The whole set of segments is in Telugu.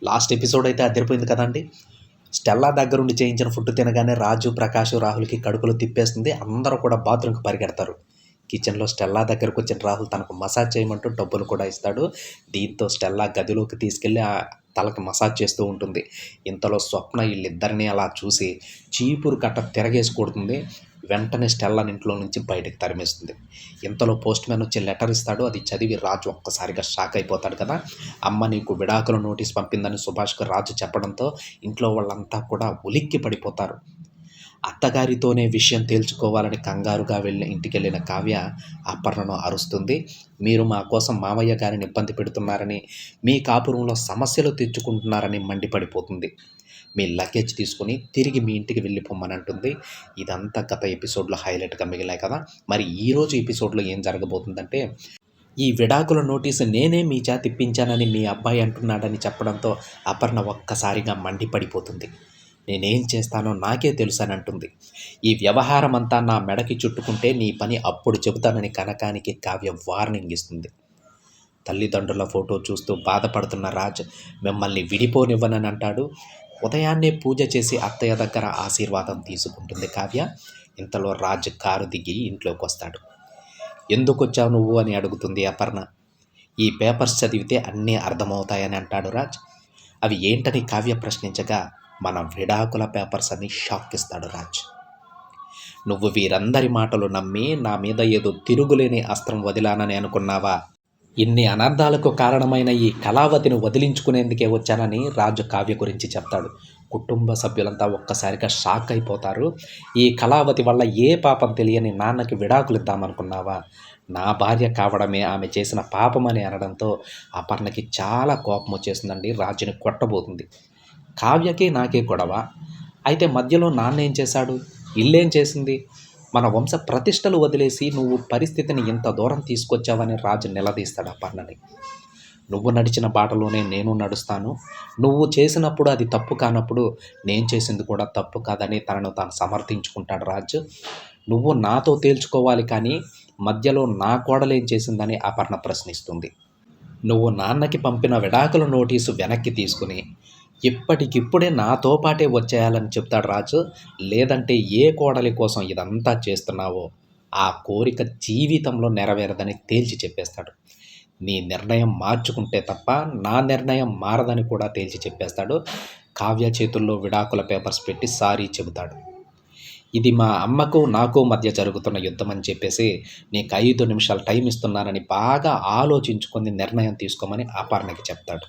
లాస్ట్ ఎపిసోడ్ అయితే అదిరిపోయింది కదండీ! స్టెల్లా దగ్గరుండి చేయించిన ఫుడ్ తినగానే రాజు, ప్రకాష్, రాహుల్‌కి కడుపులో తిప్పేస్తుంది. అందరూ కూడా బాత్రూమ్‌కి పరిగెడతారు. కిచెన్‌లో స్టెల్లా దగ్గరకొచ్చిన రాహుల్ తనకు మసాజ్ చేయమంటూ డబ్బులు కూడా ఇస్తాడు. దీంతో స్టెల్లా గదిలోకి తీసుకెళ్ళి తలకి మసాజ్ చేస్తూ ఉంటుంది. ఇంతలో స్వప్న ఈళ్ళిద్దరిని అలా చూసి చీపురు కట్ట తిరగేసి కొడుతుంది. వెంటనే స్టెల్లాని ఇంట్లో నుంచి బయటకి తరిమేస్తుంది. ఇంతలో పోస్ట్‌మ్యాన్ వచ్చి లెటర్ ఇస్తాడు. అది చదివి రాజు ఒక్కసారిగా షాక్ అయిపోతాడు కదా! అమ్మ నీకు విడాకుల నోటీస్ పంపిందని సుభాష్‌కి రాజు చెప్పడంతో ఇంట్లో వాళ్ళంతా కూడా ఉలిక్కి పడిపోతారు. అత్తగారితోనే విషయం తేల్చుకోవాలని కంగారుగా ఇంటికెళ్ళిన కావ్య అపర్ణను అరుస్తుంది. మీరు మా కోసం మావయ్య గారిని ఇబ్బంది పెడుతున్నారని, మీ కాపురంలో సమస్యలు తెచ్చుకుంటున్నారని మండిపడిపోతుంది. మీ లగేజ్ తీసుకొని తిరిగి మీ ఇంటికి వెళ్ళిపోమ్మనంటుంది. ఇదంతా గత ఎపిసోడ్‌లో హైలైట్‌గా మిగిలాయి కదా! మరి ఈరోజు ఎపిసోడ్‌లో ఏం జరగబోతుందంటే, ఈ విడాకుల నోటీసు నేనే మీ చేత ఇప్పించానని మీ అబ్బాయి అంటున్నాడని చెప్పడంతో అపర్ణ ఒక్కసారిగా మండిపడిపోతుంది. నేనేం చేస్తానో నాకే తెలుసనంటుంది. ఈ వ్యవహారమంతా నా మెడకి చుట్టుకుంటే నీ పని అప్పుడు చెబుతానని కనకానికి కావ్య వార్నింగ్ ఇస్తుంది. తల్లిదండ్రుల ఫోటో చూస్తూ బాధపడుతున్న రాజ్ మిమ్మల్ని విడిపోనివ్వనని అంటాడు. ఉదయాన్నే పూజ చేసి అత్తయ్య దగ్గర ఆశీర్వాదం తీసుకుంటుంది కావ్య. ఇంతలో రాజ్ కారు దిగి ఇంట్లోకి వస్తాడు. ఎందుకొచ్చావు నువ్వు అని అడుగుతుంది అపర్ణ. ఈ పేపర్స్ చదివితే అన్నీ అర్థమవుతాయని అంటాడు రాజ్. అవి ఏంటని కావ్య ప్రశ్నించగా మన విడాకుల పేపర్స్ అని షాక్ ఇస్తాడు రాజ్. నువ్వు వీరందరి మాటలు నమ్మి నా మీద ఏదో తిరుగులేని అస్త్రం వదిలానని అనుకున్నావా? ఇన్ని అనర్థాలకు కారణమైన ఈ కళావతిని వదిలించుకునేందుకే వచ్చానని రాజు కావ్య గురించి చెప్తాడు. కుటుంబ సభ్యులంతా ఒక్కసారిగా షాక్ అయిపోతారు. ఈ కళావతి వల్ల ఏ పాపం తెలియని నాన్నకి విడాకులు ఇద్దామనుకున్నావా? నా భార్య కావడమే ఆమె చేసిన పాపమని అనడంతో అపర్ణకి చాలా కోపం వచ్చేసిందండి. రాజుని కొట్టబోతుంది. కావ్యకి నాకే గొడవ. అయితే మధ్యలో నాన్నేం చేశాడు? ఇల్లేం చేసింది? మన వంశ ప్రతిష్టలు వదిలేసి నువ్వు పరిస్థితిని ఇంత దూరం తీసుకొచ్చావని రాజు నిలదీస్తాడు అపర్ణని. నువ్వు నడిచిన బాటలోనే నేను నడుస్తాను. నువ్వు చేసినప్పుడు అది తప్పు కానప్పుడు నేను చేసింది కూడా తప్పు కాదని తనను తాను సమర్థించుకుంటాడు రాజు. నువ్వు నాతో తేల్చుకోవాలి కానీ మధ్యలో నా కోడలేం చేసిందని అపర్ణ ప్రశ్నిస్తుంది. నువ్వు నాన్నకి పంపిన విడాకుల నోటీసు వెనక్కి తీసుకుని ఇప్పటికిప్పుడే నాతో పాటే వచ్చేయాలని చెప్తాడు రాజు. లేదంటే ఏ కోడలి కోసం ఇదంతా చేస్తున్నావో ఆ కోరిక జీవితంలో నెరవేరదని తేల్చి చెప్పేస్తాడు. నీ నిర్ణయం మార్చుకుంటే తప్ప నా నిర్ణయం మారదని కూడా తేల్చి చెప్పేస్తాడు. కావ్య చేతుల్లో విడాకుల పేపర్స్ పెట్టి సారీ చెబుతాడు. ఇది మా అమ్మకు నాకు మధ్య జరుగుతున్న యుద్ధం అని చెప్పేసి నీకు 5 నిమిషాలు టైం ఇస్తున్నానని బాగా ఆలోచించుకొని నిర్ణయం తీసుకోమని అపర్ణకి చెప్తాడు.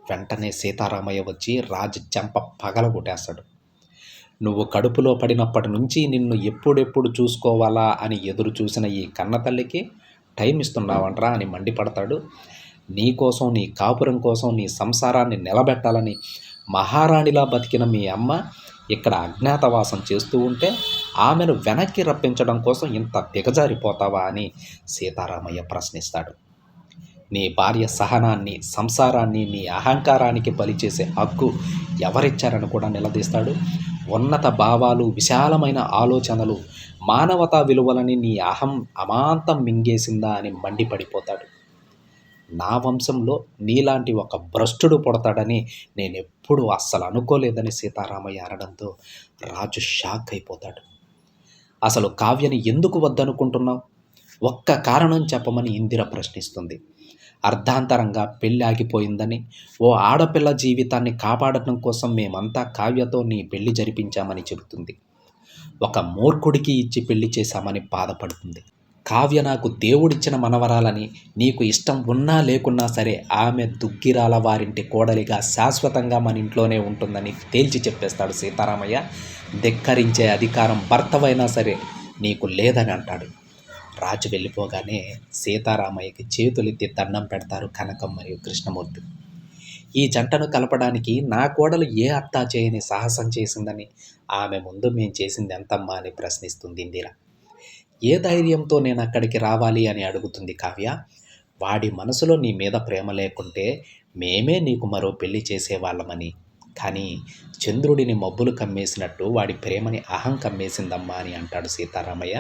వెంటనే సీతారామయ్య వచ్చి రాజు చెంప పగలగొట్టేస్తాడు. నువ్వు కడుపులో పడినప్పటి నుంచి నిన్ను ఎప్పుడెప్పుడు చూసుకోవాలా అని ఎదురు చూసిన ఈ కన్నతల్లికి టైం ఇస్తున్నావంట్రా అని మండిపడతాడు. నీ కోసం, నీ కాపురం కోసం, నీ సంసారాన్ని నిలబెట్టాలని మహారాణిలా బతికిన మీ అమ్మ ఇక్కడ అజ్ఞాతవాసం చేస్తూ ఉంటే ఆమెను వెనక్కి రప్పించడం కోసం ఇంత దిగజారిపోతావా అని సీతారామయ్య ప్రశ్నిస్తాడు. నీ భార్య సహనాన్ని, సంసారాన్ని నీ అహంకారానికి బలి చేసే హక్కు ఎవరిచ్చారని కూడా నిలదీస్తాడు. ఉన్నత భావాలు, విశాలమైన ఆలోచనలు, మానవతా విలువలని నీ అహం అమాంతం మింగేసిందా అని మండిపడిపోతాడు. నా వంశంలో నీలాంటి ఒక భ్రష్టుడు పుడతాడని నేనెప్పుడూ అస్సలు అనుకోలేదని సీతారామయ్య అనడంతో రాజు షాక్ అయిపోతాడు. అసలు కావ్యని ఎందుకు వద్దనుకుంటున్నావు? ఒక్క కారణం చెప్పమని ఇందిర ప్రశ్నిస్తుంది. అర్ధాంతరంగా పెళ్ళి ఆగిపోయిందని, ఓ ఆడపిల్ల జీవితాన్ని కాపాడటం కోసం మేమంతా కావ్యతో నీ పెళ్లి జరిపించామని చెబుతుంది. ఒక మూర్ఖుడికి ఇచ్చి పెళ్లి చేశామని బాధపడుతుంది. కావ్య నాకు దేవుడిచ్చిన మనవరాలని, నీకు ఇష్టం ఉన్నా లేకున్నా సరే ఆమె దుగ్గిరాల వారింటి కోడలిగా శాశ్వతంగా మన ఇంట్లోనే ఉంటుందని తేల్చి చెప్పేస్తాడు సీతారామయ్య. ధిక్కరించే అధికారం భర్తవైనా సరే నీకు లేదని అంటాడు. రాజు వెళ్ళిపోగానే సీతారామయ్యకి చేతులెత్తి దండం పెడతారు కనకం మరియు కృష్ణమూర్తి. ఈ జంటను కలపడానికి నా కోడలు ఏ అత్తా చేయని సాహసం చేసిందని, ఆమె ముందు మేం చేసింది ఎంతమ్మా అని ప్రశ్నిస్తుంది ఇందిర. ఏ ధైర్యంతో నేను అక్కడికి రావాలి అని అడుగుతుంది కావ్య. వాడి మనసులో నీ మీద ప్రేమ లేకుంటే మేమే నీకు మరో పెళ్లి చేసేవాళ్ళమని, కానీ చంద్రుడిని మబ్బులు కమ్మేసినట్టు వాడి ప్రేమని అహం కమ్మేసిందమ్మా అని అంటాడు సీతారామయ్య.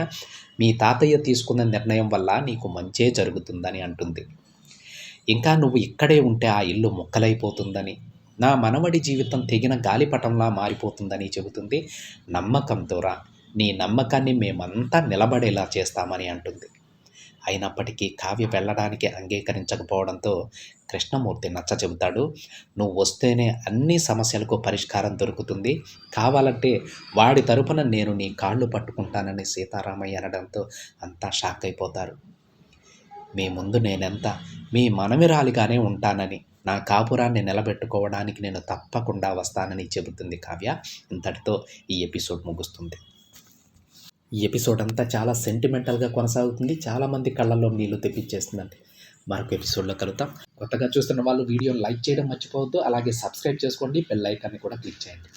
మీ తాతయ్య తీసుకున్న నిర్ణయం వల్ల నీకు మంచే జరుగుతుందని అంటుంది. ఇంకా నువ్వు ఇక్కడే ఉంటే ఆ ఇల్లు ముక్కలైపోతుందని, నా మనవడి జీవితం తెగిన గాలిపటంలా మారిపోతుందని చెబుతుంది. నమ్మకంతోరా, నీ నమ్మకాన్ని మేమంతా నిలబడేలా చేస్తామని అంటుంది. అయినప్పటికీ కావ్య వెళ్ళడానికి అంగీకరించకపోవడంతో కృష్ణమూర్తి నచ్చచెబుతాడు. నువ్వు వస్తేనే అన్ని సమస్యలకు పరిష్కారం దొరుకుతుంది, కావాలంటే వాడి తరపున నేను నీ కాళ్ళు పట్టుకుంటానని సీతారామయ్య అనడంతో అంతా షాక్ అయిపోతారు. మీ ముందు నేనెంత మీ మనమిరాలిగానే ఉంటానని, నా కాపురాన్ని నిలబెట్టుకోవడానికి నేను తప్పకుండా వస్తానని చెబుతుంది కావ్య. ఇంతటితో ఈ ఎపిసోడ్ ముగుస్తుంది. ఈ ఎపిసోడ్ అంతా చాలా సెంటిమెంటల్గా కొనసాగుతుంది. చాలామంది కళ్ళల్లో నీళ్లు తెప్పించేస్తుందండి. మరొక ఎపిసోడ్లో కలుద్దాం. కొత్తగా చూస్తున్న వాళ్ళు వీడియోని లైక్ చేయడం మర్చిపోవద్దు. అలాగే సబ్స్క్రైబ్ చేసుకోండి, బెల్ ఐకాన్ని కూడా క్లిక్ చేయండి.